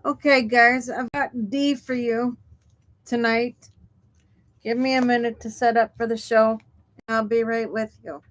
Okay, guys, I've got D for you tonight. Give me a minute to set up for the show, and I'll be right with you.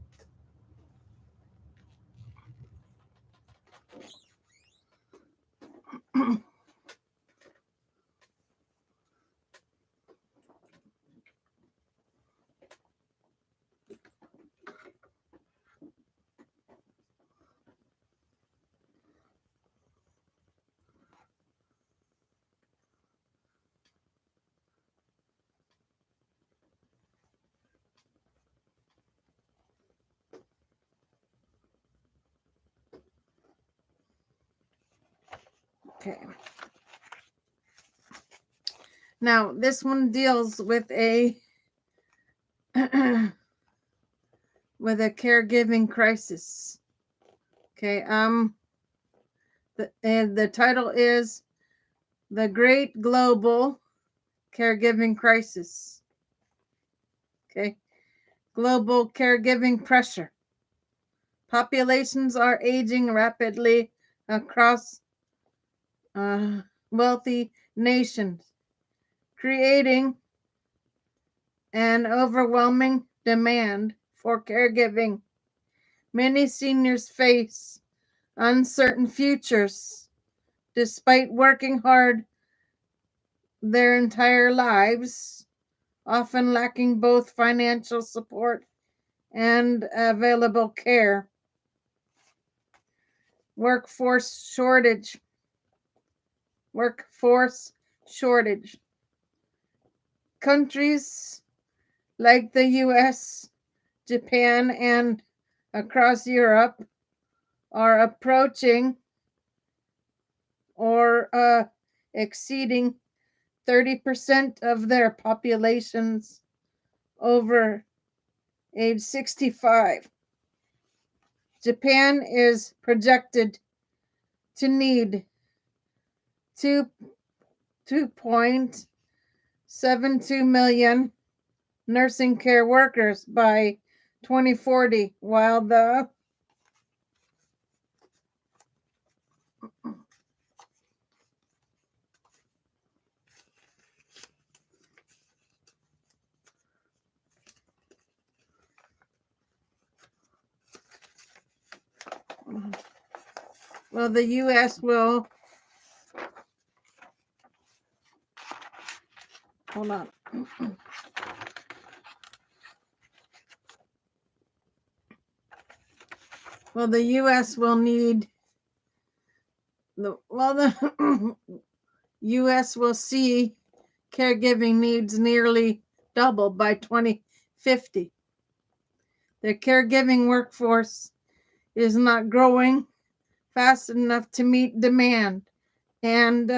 Okay. Now, this one deals with a caregiving crisis. Okay. The title is The Great Global Caregiving Crisis. Okay. Global caregiving pressure. Populations are aging rapidly across wealthy nations, creating an overwhelming demand for caregiving. Many seniors face uncertain futures despite working hard their entire lives, often lacking both financial support and available care. Workforce shortage. Workforce shortage. Countries like the US, Japan, and across Europe are approaching or exceeding 30% of their populations over age 65. Japan is projected to need 2.72 million nursing care workers by 2040, while the US will, hold on. Well, the US will need the US will see caregiving needs nearly double by 2050. The caregiving workforce is not growing fast enough to meet demand, and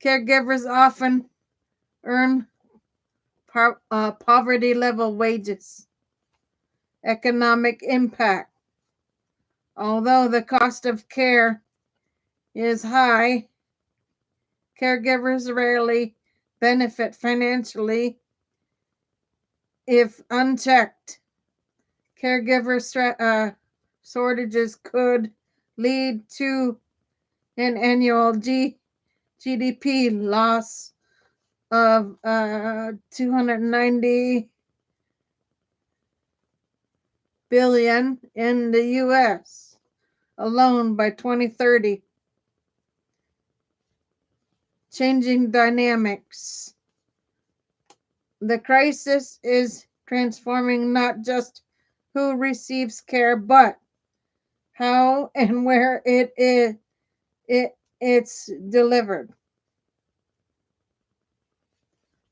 caregivers often earn poverty level wages. Economic impact. Although the cost of care is high, caregivers rarely benefit financially if unchecked. Caregiver shortages could lead to an annual GDP loss of 290 billion in the US alone by 2030. Changing dynamics. The crisis is transforming not just who receives care, but how and where it's delivered.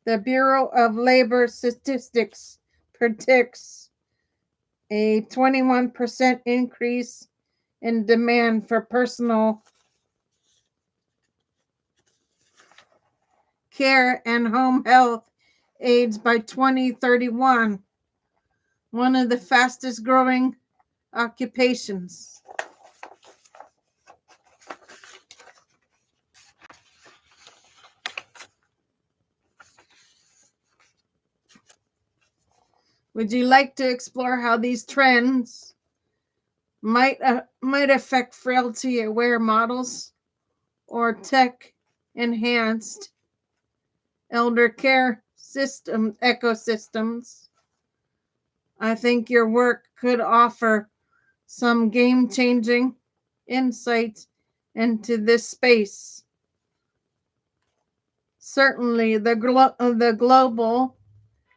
The Bureau of Labor Statistics predicts a 21% increase in demand for personal care and home health aides by 2031, one of the fastest growing occupations. Would you like to explore how these trends might affect frailty aware models or tech enhanced elder care system ecosystems, I think your work could offer some game changing insights into this space. Certainly, the global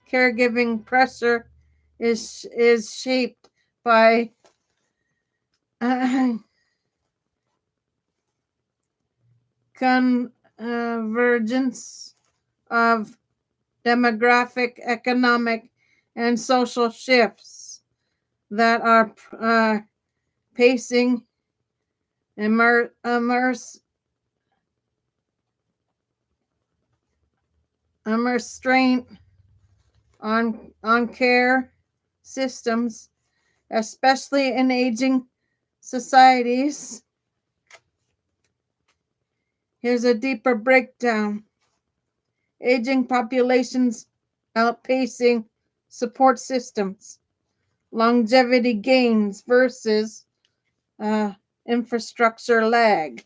caregiving pressure is shaped by convergence of demographic, economic, and social shifts that are pacing immerse strain on care systems, especially in aging societies. Here's a deeper breakdown. Aging populations outpacing support systems. Longevity gains versus infrastructure lag.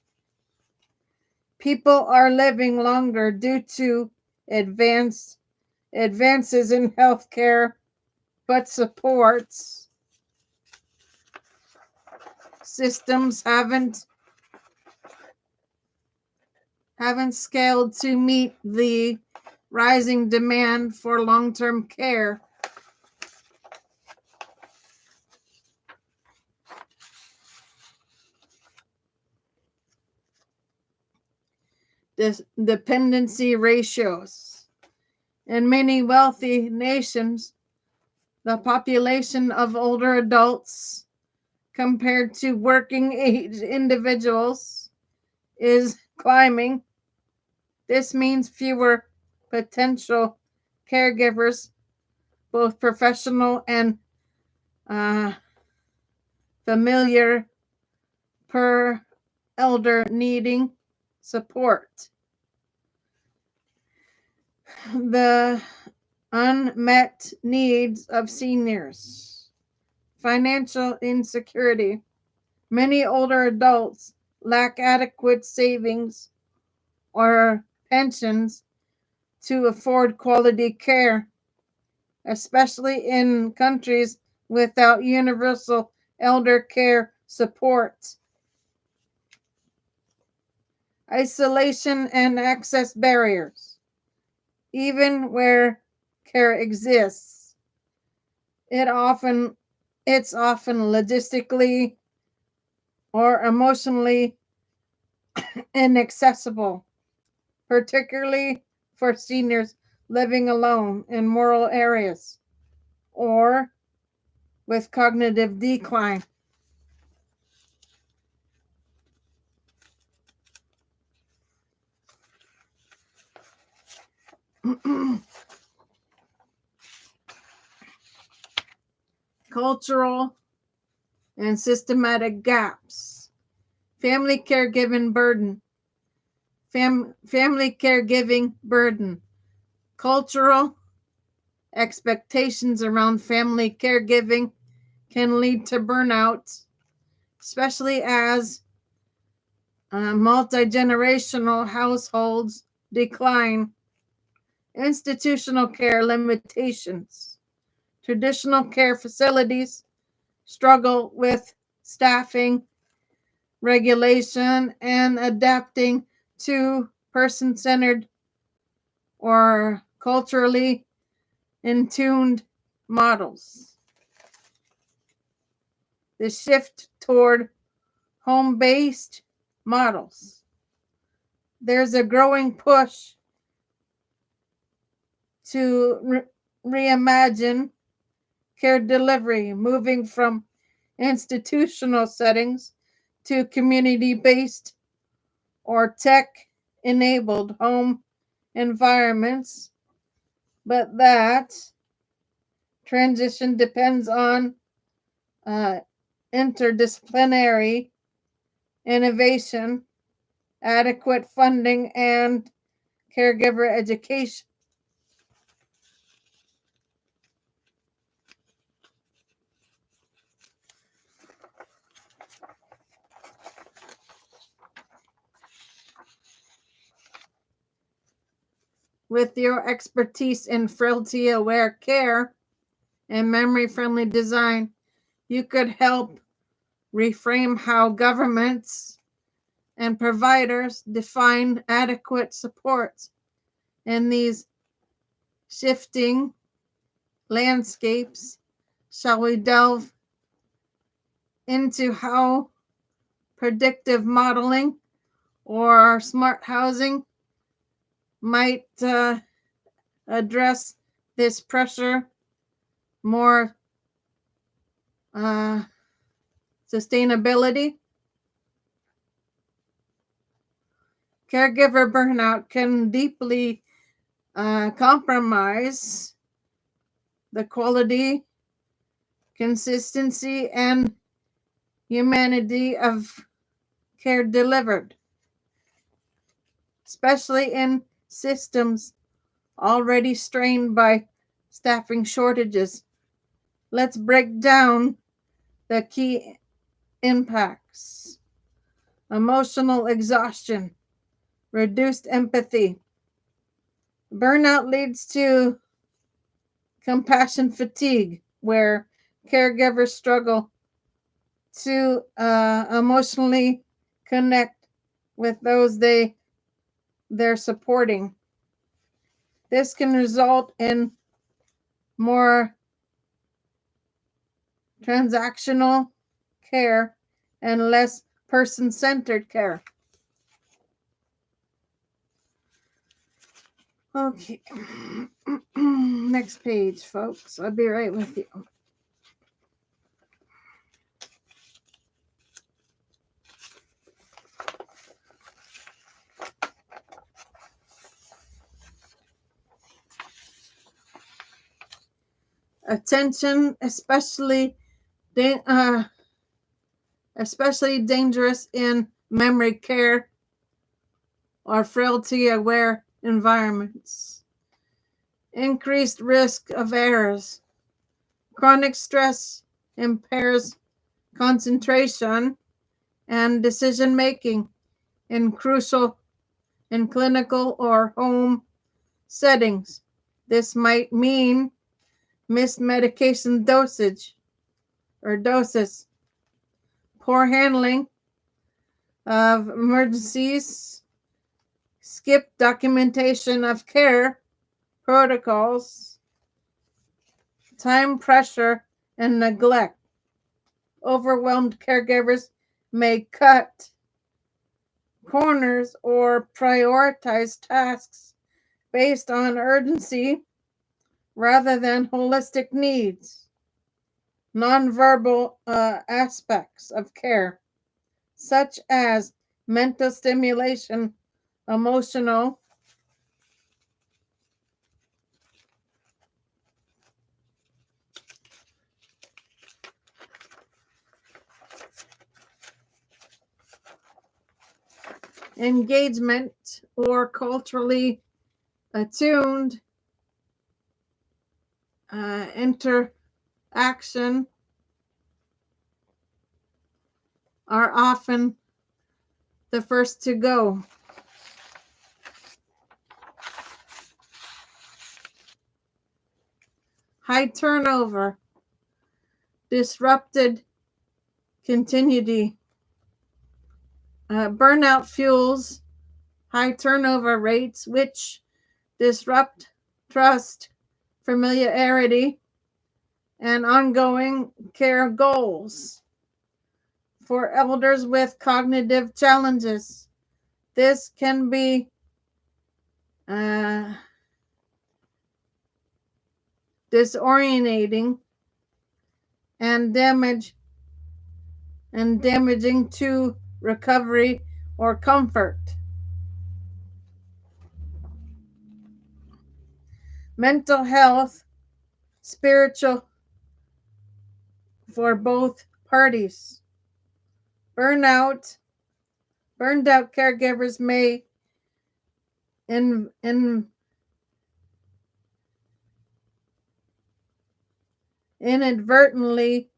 People are living longer due to advances in healthcare, but supports systems haven't scaled to meet the rising demand for long-term care. Dependency ratios. In many wealthy nations, the population of older adults compared to working age individuals is climbing. This means fewer potential caregivers, both professional and familiar, per elder needing support. The unmet needs of seniors. Financial insecurity. Many older adults lack adequate savings or pensions to afford quality care, especially in countries without universal elder care support. Isolation and access barriers. Even where care exists, it's often logistically or emotionally inaccessible, particularly for seniors living alone in rural areas or with cognitive decline. Cultural and systematic gaps. Family caregiving burden. Family caregiving burden. Cultural expectations around family caregiving can lead to burnout, especially as multi-generational households decline. Institutional care limitations. Traditional care facilities struggle with staffing, regulation, and adapting to person-centered or culturally intuned models. The shift toward home-based models. There's a growing push to reimagine care delivery, moving from institutional settings to community-based or tech-enabled home environments, but that transition depends on interdisciplinary innovation, adequate funding, and caregiver education. With your expertise in frailty-aware care and memory-friendly design, you could help reframe how governments and providers define adequate supports in these shifting landscapes. Shall we delve into how predictive modeling or smart housing might address this pressure more sustainability? Caregiver burnout can deeply compromise the quality, consistency, and humanity of care delivered, especially in systems already strained by staffing shortages. Let's break down the key impacts: emotional exhaustion, reduced empathy. Burnout leads to compassion fatigue, where caregivers struggle to emotionally connect with those they're supporting. This can result in more transactional care and less person-centered care. Okay. Next page, folks. I'll be right with you. Attention, especially dangerous in memory care or frailty-aware environments. Increased risk of errors. Chronic stress impairs concentration and decision making in clinical or home settings. This might mean missed medication dosage or doses, poor handling of emergencies, skip documentation of care protocols, time pressure, and neglect. Overwhelmed caregivers may cut corners or prioritize tasks based on urgency rather than holistic needs. Nonverbal aspects of care, such as mental stimulation, emotional engagement, or culturally attuned interaction, are often the first to go. High turnover, disrupted continuity. Burnout fuels high turnover rates, which disrupt trust, familiarity, and ongoing care goals. For elders with cognitive challenges, this can be disorientating and damaging to recovery or comfort. Mental health, spiritual for both parties. Burned out caregivers may inadvertently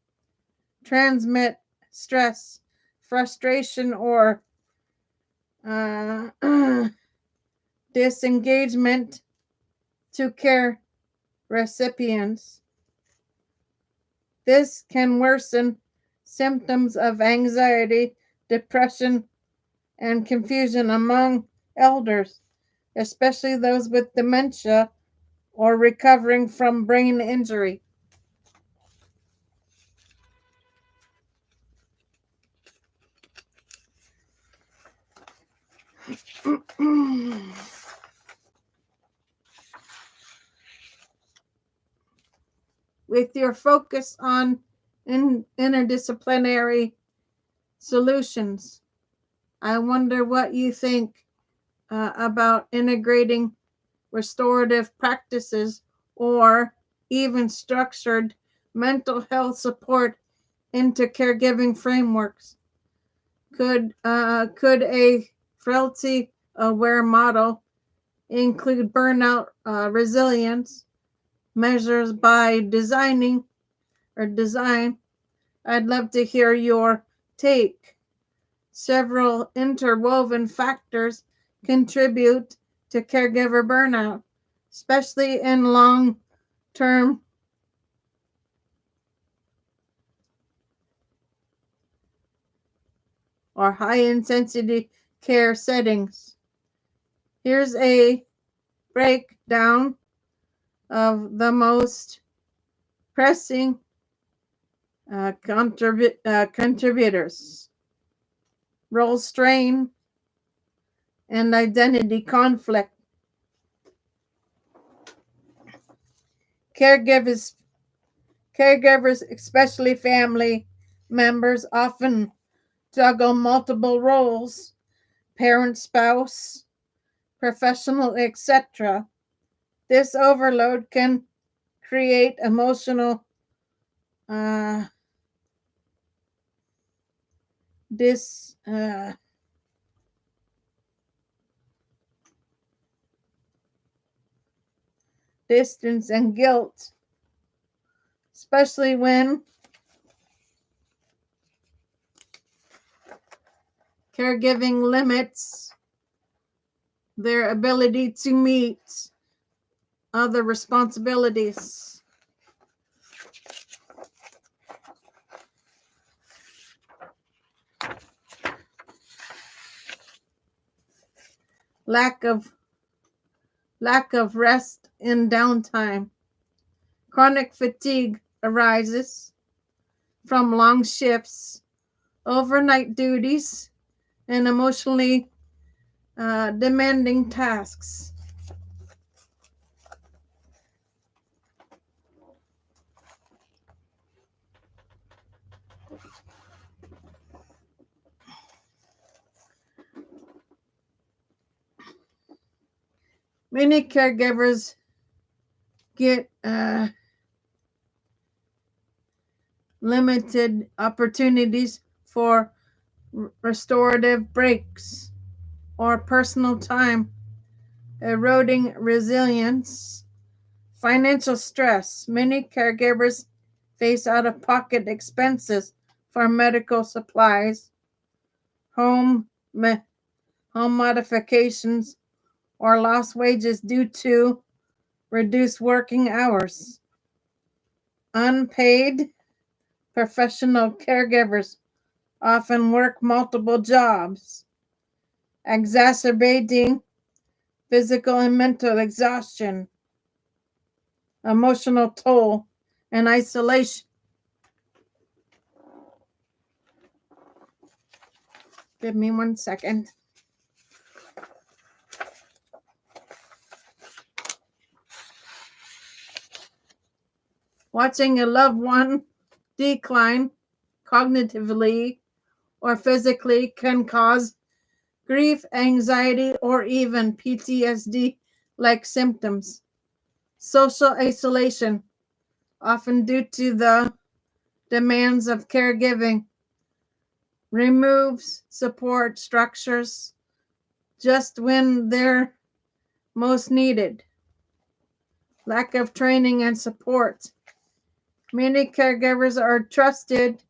transmit stress, frustration, or disengagement to care recipients. This can worsen symptoms of anxiety, depression, and confusion among elders, especially those with dementia or recovering from brain injury. With your focus on interdisciplinary solutions, I wonder what you think about integrating restorative practices or even structured mental health support into caregiving frameworks. Could a frailty aware model include burnout resilience measures by design? I'd love to hear your take. Several interwoven factors contribute to caregiver burnout, especially in long term or high intensity care settings. Here's a breakdown of the most pressing contributors: role strain and identity conflict. Caregivers, caregivers, especially family members, often juggle multiple roles: parent, spouse, professional, etc. This overload can create emotional uh, dis, uh, distance and guilt, especially when caregiving limits their ability to meet other responsibilities. Lack of rest and downtime. Chronic fatigue arises from long shifts, overnight duties, and emotionally demanding tasks. Many caregivers get limited opportunities for restorative breaks or personal time, eroding resilience. Financial stress. Many caregivers face out of pocket expenses for medical supplies, home, home modifications, or lost wages due to reduced working hours. Unpaid professional caregivers often work multiple jobs, exacerbating physical and mental exhaustion, emotional toll, and isolation. Give me 1 second. Watching a loved one decline cognitively or physically can cause grief, anxiety, or even PTSD like symptoms. Social isolation, often due to the demands of caregiving, removes support structures just when they're most needed. Lack of training and support. Many caregivers are trusted,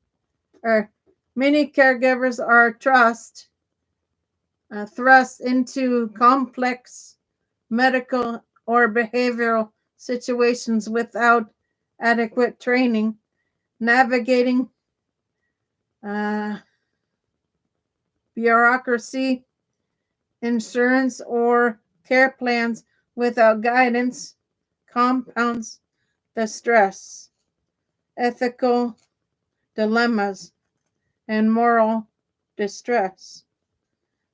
or many caregivers are thrust into complex medical or behavioral situations without adequate training, navigating uh, bureaucracy, insurance, or care plans without guidance compounds the stress, ethical dilemmas, and moral distress.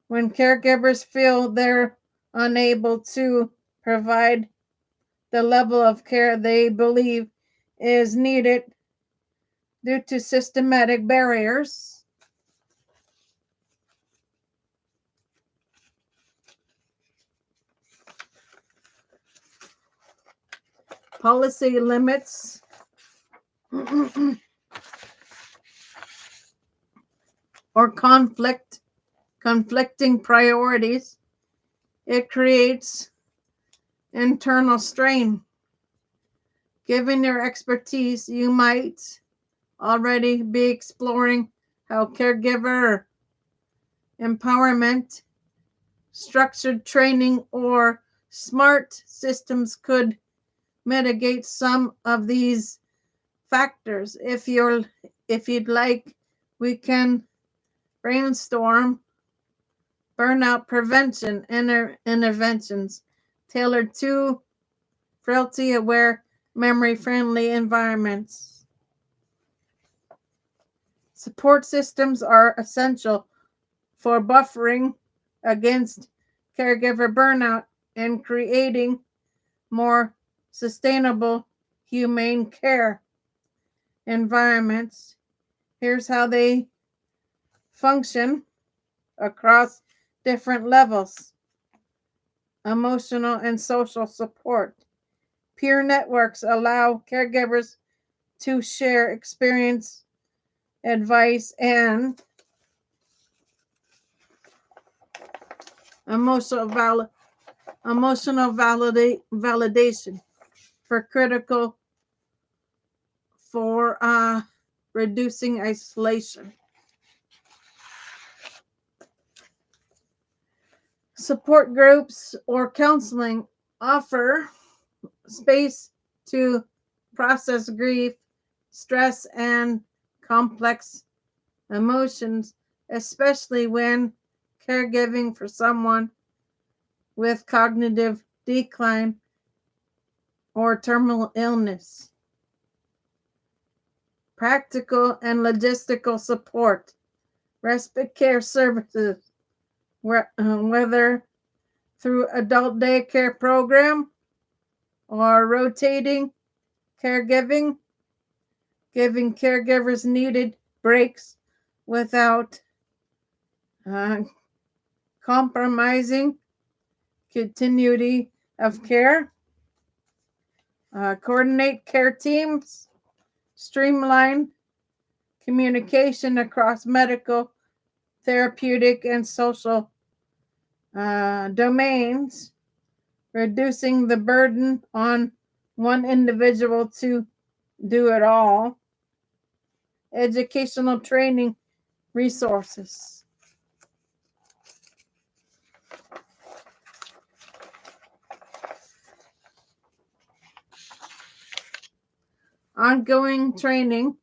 When caregivers feel they're unable to provide the level of care they believe is needed due to systematic barriers, policy limits, or conflicting priorities, it creates internal strain. Given your expertise, you might already be exploring how caregiver empowerment, structured training, or smart systems could mitigate some of these factors. If you'd like, we can brainstorm burnout prevention interventions tailored to frailty aware, memory friendly environments. Support systems are essential for buffering against caregiver burnout and creating more sustainable, humane care environments. Here's how they function across different levels: emotional and social support. Peer networks allow caregivers to share experience, advice, and emotional, val- emotional validation for critical for reducing isolation. Support groups or counseling offer space to process grief, stress, and complex emotions, especially when caregiving for someone with cognitive decline or terminal illness. Practical and logistical support, respite care services, whether through adult daycare program or rotating caregiving, giving caregivers needed breaks without uh, compromising continuity of care, coordinate care teams, streamline communication across medical, therapeutic, and social domains, reducing the burden on one individual to do it all, educational training resources. Ongoing training,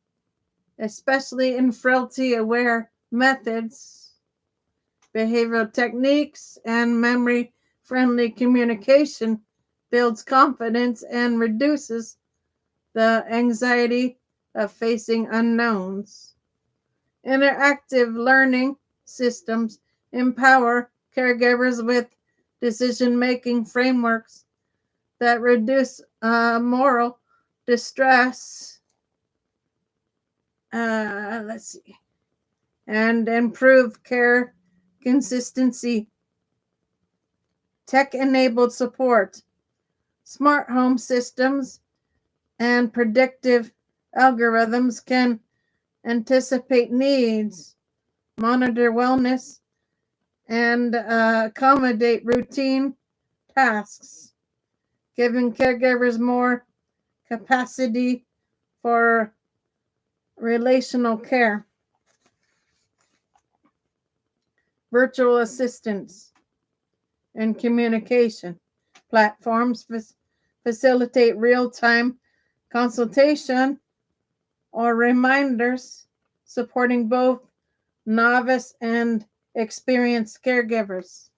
especially in frailty aware methods, behavioral techniques, and memory friendly communication, builds confidence and reduces the anxiety of facing unknowns. Interactive learning systems empower caregivers with decision making frameworks that reduce moral distress. Let's see, and improve care consistency. Tech enabled support, smart home systems, and predictive algorithms can anticipate needs, monitor wellness, and accommodate routine tasks, giving caregivers more capacity for relational care. Virtual assistants and communication, platforms facilitate real-time consultation or reminders, supporting both novice and experienced caregivers.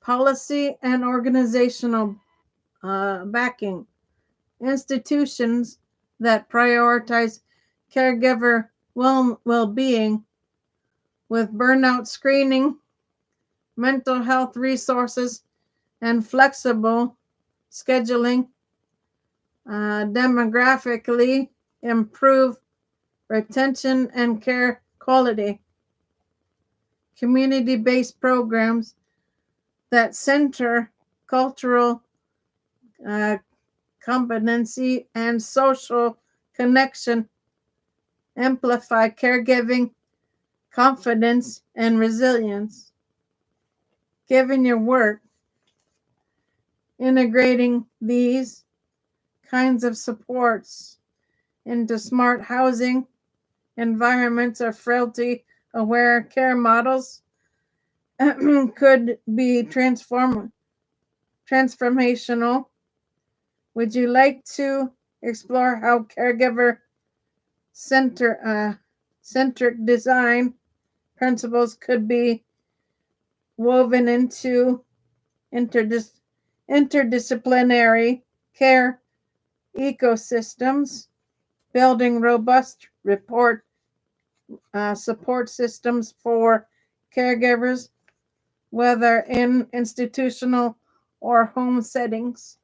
Policy and organizational backing. Institutions that prioritize caregiver well-being with burnout screening, mental health resources, and flexible scheduling demographically improve retention and care quality. Community-based programs that center cultural uh, competency and social connection amplify caregiving, confidence, and resilience. Given your work, integrating these kinds of supports into smart housing environments or frailty aware care models could be transformational. Would you like to explore how caregiver centric design principles could be woven into interdisciplinary care ecosystems, building robust support systems for caregivers, whether in institutional or home settings?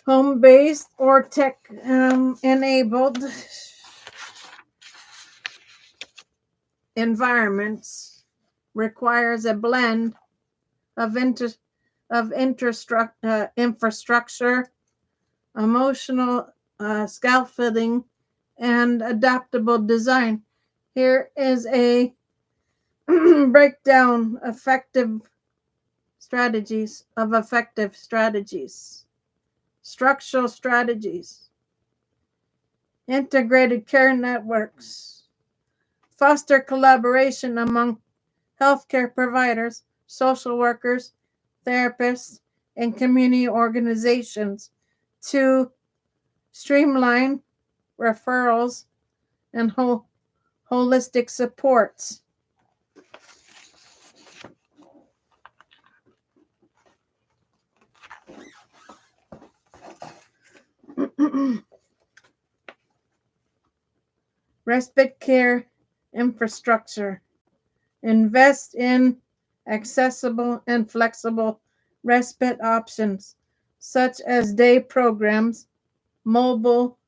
Home-based or tech-enabled environments requires a blend of infrastructure, emotional scaffolding, and adaptable design. Here is a breakdown effective strategies. Structural strategies. Integrated care networks. Foster collaboration among healthcare providers, social workers, therapists, and community organizations to streamline referrals and holistic supports. Respite care infrastructure. Invest in accessible and flexible respite options, such as day programs, mobile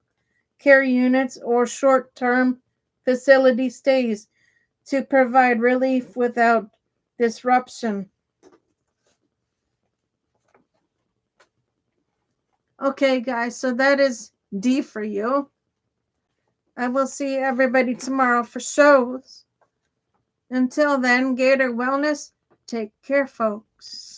care units, or short term facility stays to provide relief without disruption. Okay, guys, so that is D for you. I will see everybody tomorrow for shows. Until then, Gator Wellness, take care, folks.